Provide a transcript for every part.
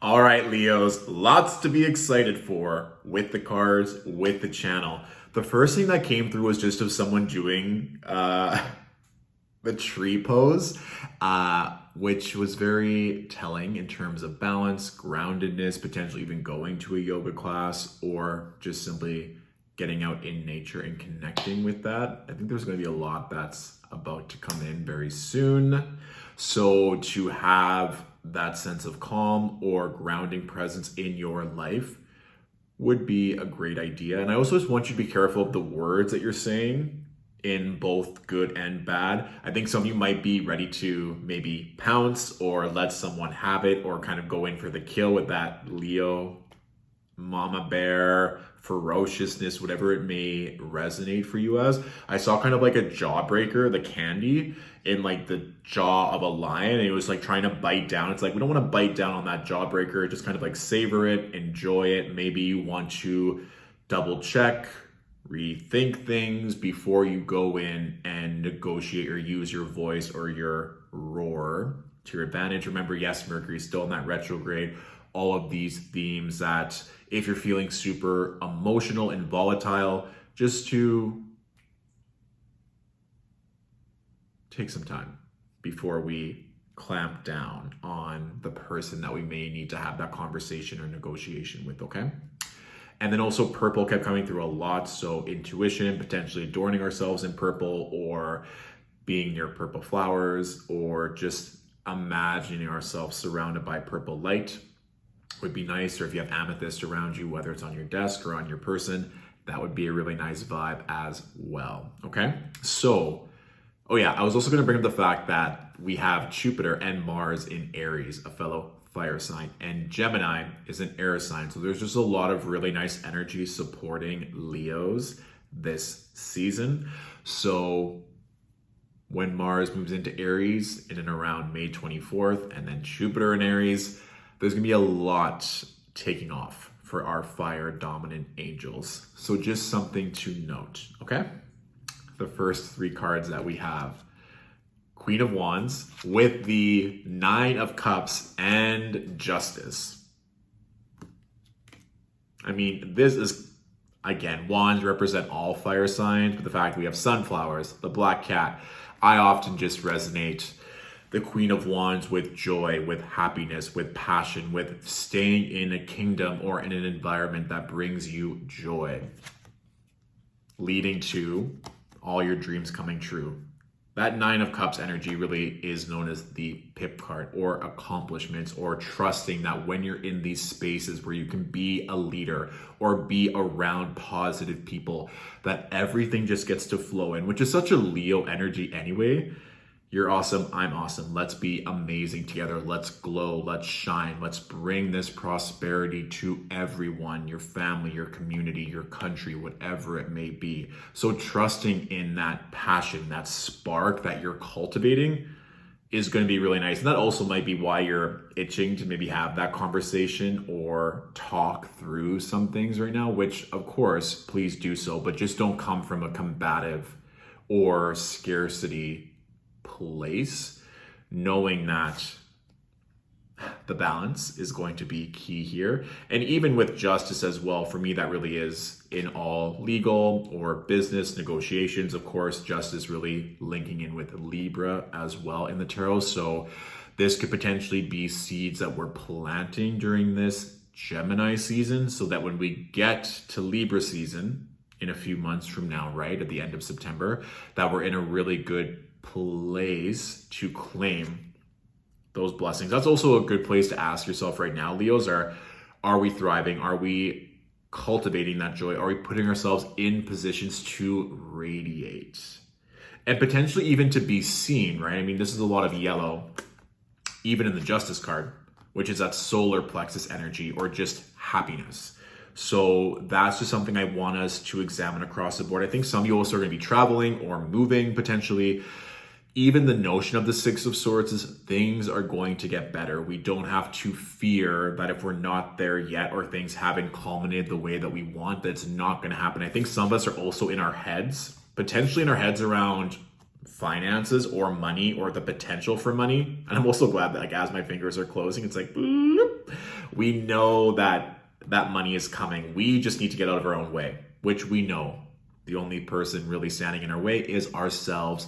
All right, Leos, lots to be excited for with the cards, with the channel. The first thing that came through was just of someone doing the tree pose, which was very telling in terms of balance, groundedness, potentially even going to a yoga class or just simply getting out in nature and connecting with that. I think there's going to be a lot that's about to come in very soon. So to have that sense of calm or grounding presence in your life would be a great idea. And I also just want you to be careful of the words that you're saying in both good and bad. I think some of you might be ready to maybe pounce or let someone have it or kind of go in for the kill with that Leo mama bear ferociousness, whatever it may resonate for you as. I saw kind of like a jawbreaker, the candy in like the jaw of a lion, and it was like trying to bite down. It's like we don't want to bite down on that jawbreaker, just kind of like savor it, enjoy it. Maybe you want to double check, rethink things before you go in and negotiate or use your voice or your roar to your advantage. Remember, yes, Mercury's still in that retrograde. All of these themes that if you're feeling super emotional and volatile, just to take some time before we clamp down on the person that we may need to have that conversation or negotiation with, okay? And then also purple kept coming through a lot. So intuition, potentially adorning ourselves in purple or being near purple flowers or just imagining ourselves surrounded by purple light would be nice. Or if you have amethyst around you, whether it's on your desk or on your person, that would be a really nice vibe as well, okay? So, oh yeah, I was also gonna bring up the fact that we have Jupiter and Mars in Aries, a fellow fire sign, and Gemini is an air sign. So there's just a lot of really nice energy supporting Leos this season. So when Mars moves into Aries in and around May 24th, and then Jupiter in Aries, there's gonna be a lot taking off for our fire dominant angels. So just something to note, okay? The first three cards that we have, Queen of Wands with the Nine of Cups and Justice. I mean, this is, again, wands represent all fire signs, but the fact that we have sunflowers, the black cat, I often just resonate the Queen of Wands with joy, with happiness, with passion, with staying in a kingdom or in an environment that brings you joy, leading to all your dreams coming true. That Nine of Cups energy really is known as the pip card or accomplishments or trusting that when you're in these spaces where you can be a leader or be around positive people, that everything just gets to flow in, which is such a Leo energy anyway. You're awesome, I'm awesome. Let's be amazing together. Let's glow, let's shine. Let's bring this prosperity to everyone, your family, your community, your country, whatever it may be. So trusting in that passion, that spark that you're cultivating is going to be really nice. And that also might be why you're itching to maybe have that conversation or talk through some things right now, which of course, please do so, but just don't come from a combative or scarcity place, knowing that the balance is going to be key here. And even with justice as well, for me, that really is in all legal or business negotiations. Of course, justice really linking in with Libra as well in the tarot. So this could potentially be seeds that we're planting during this Gemini season, so that when we get to Libra season in a few months from now, right, at the end of September, that we're in a really good place to claim those blessings. That's also a good place to ask yourself right now, Leos, are we thriving? Are we cultivating that joy? Are we putting ourselves in positions to radiate and potentially even to be seen, right? I mean, this is a lot of yellow, even in the Justice card, which is that solar plexus energy or just happiness. So that's just something I want us to examine across the board. I think some of you also are going to be traveling or moving potentially. Even the notion of the Six of Swords is things are going to get better. We don't have to fear that if we're not there yet or things haven't culminated the way that we want, that it's not going to happen. I think some of us are also in our heads, potentially in our heads around finances or money or the potential for money. And I'm also glad that, like, as my fingers are closing, it's like, boop, We know that that money is coming. We just need to get out of our own way, which we know the only person really standing in our way is ourselves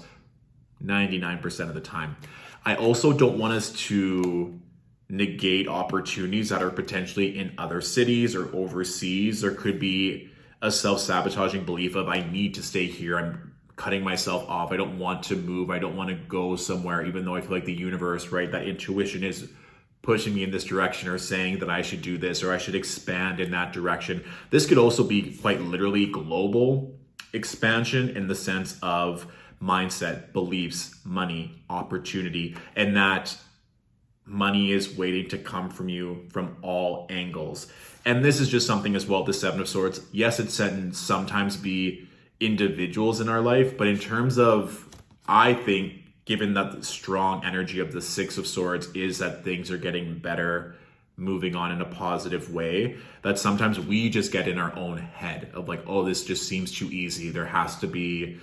99% of the time. I also don't want us to negate opportunities that are potentially in other cities or overseas. There could be a self-sabotaging belief of, I need to stay here. I'm cutting myself off. I don't want to move. I don't want to go somewhere, even though I feel like the universe, right, that intuition is pushing me in this direction or saying that I should do this or I should expand in that direction. This could also be quite literally global expansion in the sense of mindset, beliefs, money, opportunity, and that money is waiting to come from you from all angles. And this is just something as well, the Seven of Swords. Yes, it can sometimes be individuals in our life, but in terms of, I think, given that the strong energy of the Six of Swords is that things are getting better, moving on in a positive way, that sometimes we just get in our own head of like, oh, this just seems too easy. There has to be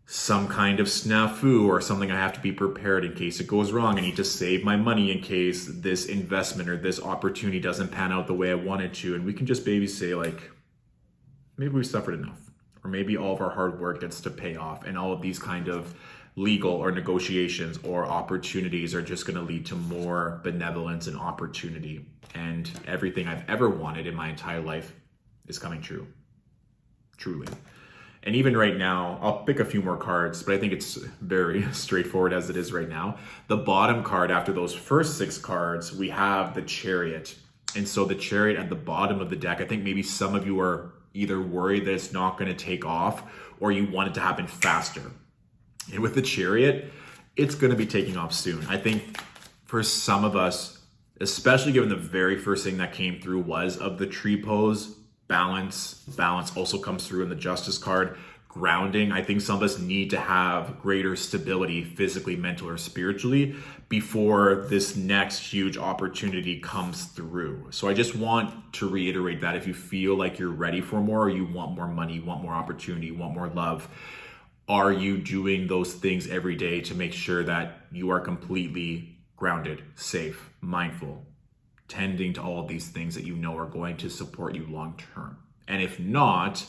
some kind of snafu or something. I have to be prepared in case it goes wrong. I need to save my money in case this investment or this opportunity doesn't pan out the way I wanted to. And we can just maybe say like, maybe we suffered enough, or maybe all of our hard work gets to pay off, and all of these kind of legal or negotiations or opportunities are just going to lead to more benevolence and opportunity. And everything I've ever wanted in my entire life is coming true. Truly. And even right now, I'll pick a few more cards, but I think it's very straightforward as it is right now. The bottom card after those first 6 cards, we have the Chariot. And so the Chariot at the bottom of the deck, I think maybe some of you are either worried that it's not going to take off or you want it to happen faster. And with the Chariot, it's going to be taking off soon. I think for some of us, especially given the very first thing that came through was of the tree pose, balance. Balance also comes through in the Justice card. Grounding. I think some of us need to have greater stability physically, mentally, or spiritually before this next huge opportunity comes through. So I just want to reiterate that if you feel like you're ready for more, or you want more money, you want more opportunity, you want more love, are you doing those things every day to make sure that you are completely grounded, safe, mindful, tending to all of these things that you know are going to support you long term? And if not,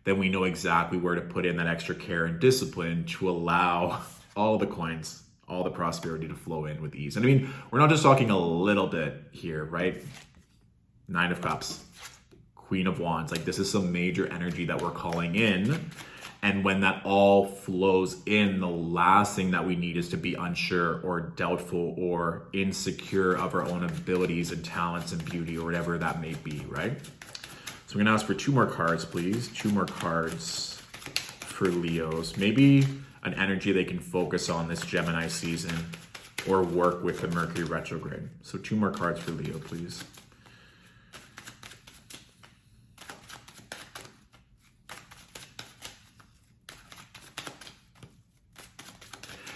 then we know exactly where to put in that extra care and discipline to allow all the coins, all the prosperity to flow in with ease. And I mean, we're not just talking a little bit here, right? 9 of Cups, Queen of Wands. Like, this is some major energy that we're calling in. And when that all flows in, the last thing that we need is to be unsure or doubtful or insecure of our own abilities and talents and beauty or whatever that may be, right? So we're gonna ask for 2 more cards, please. 2 more cards for Leos. Maybe an energy they can focus on this Gemini season or work with the Mercury retrograde. So 2 more cards for Leo, please.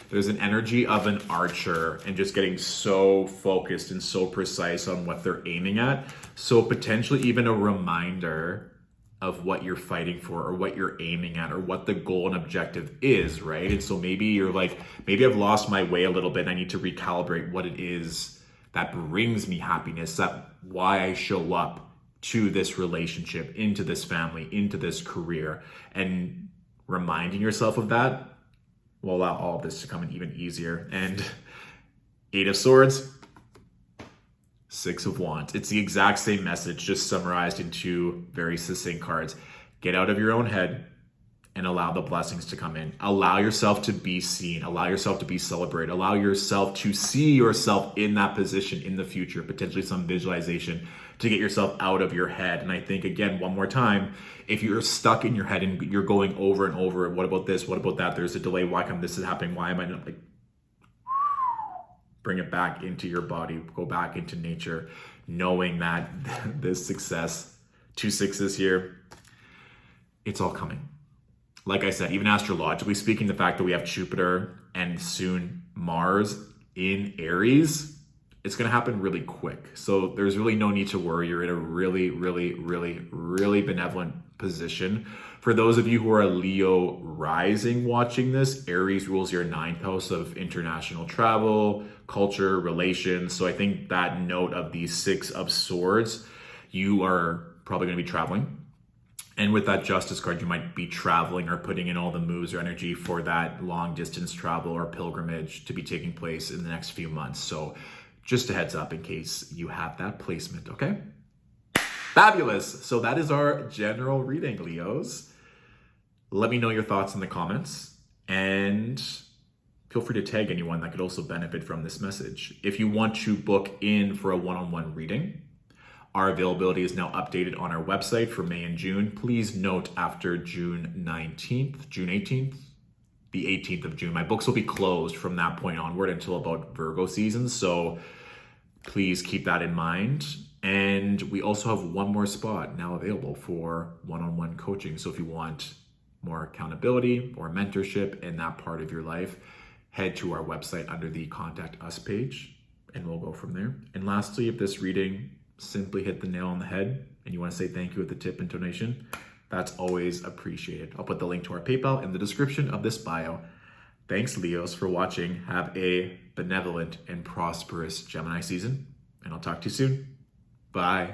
There's an energy of an archer and just getting so focused and so precise on what they're aiming at. So potentially even a reminder of what you're fighting for or what you're aiming at or what the goal and objective is, right? And so maybe you're like, maybe I've lost my way a little bit and I need to recalibrate what it is that brings me happiness, that why I show up to this relationship, into this family, into this career, and reminding yourself of that will allow all of this to come in even easier. And 8 of Swords, 6 of Wands. It's the exact same message, just summarized into very succinct cards. Get out of your own head and allow the blessings to come in. Allow yourself to be seen. Allow yourself to be celebrated. Allow yourself to see yourself in that position in the future, potentially some visualization to get yourself out of your head. And I think, again, one more time, if you're stuck in your head and you're going over and over, what about this? What about that? There's a delay. Why come this is happening? Why am I not, like, bring it back into your body, go back into nature, knowing that this success, 2 6s here, it's all coming. Like I said, even astrologically speaking, the fact that we have Jupiter and soon Mars in Aries, it's going to happen really quick. So there's really no need to worry. You're in a really, really, really, really benevolent position. For those of you who are Leo rising watching this, Aries rules your 9th house of international travel, culture, relations. So I think that note of the 6 of Swords, you are probably going to be traveling. And with that Justice card, you might be traveling or putting in all the moves or energy for that long distance travel or pilgrimage to be taking place in the next few months. So just a heads up in case you have that placement, okay? Fabulous. So that is our general reading, Leos. Let me know your thoughts in the comments and feel free to tag anyone that could also benefit from this message. If you want to book in for a one-on-one reading, our availability is now updated on our website for May and June. Please note after June 19th, June 18th, the 18th of June, my books will be closed from that point onward until about Virgo season. So please keep that in mind. And we also have one more spot now available for one-on-one coaching. So if you want more accountability or mentorship in that part of your life, head to our website under the Contact Us page and we'll go from there. And lastly, if this reading simply hit the nail on the head and you want to say thank you with the tip and donation, that's always appreciated. I'll put the link to our PayPal in the description of this bio. Thanks, Leos, for watching. Have a benevolent and prosperous Gemini season, and I'll talk to you soon. Bye.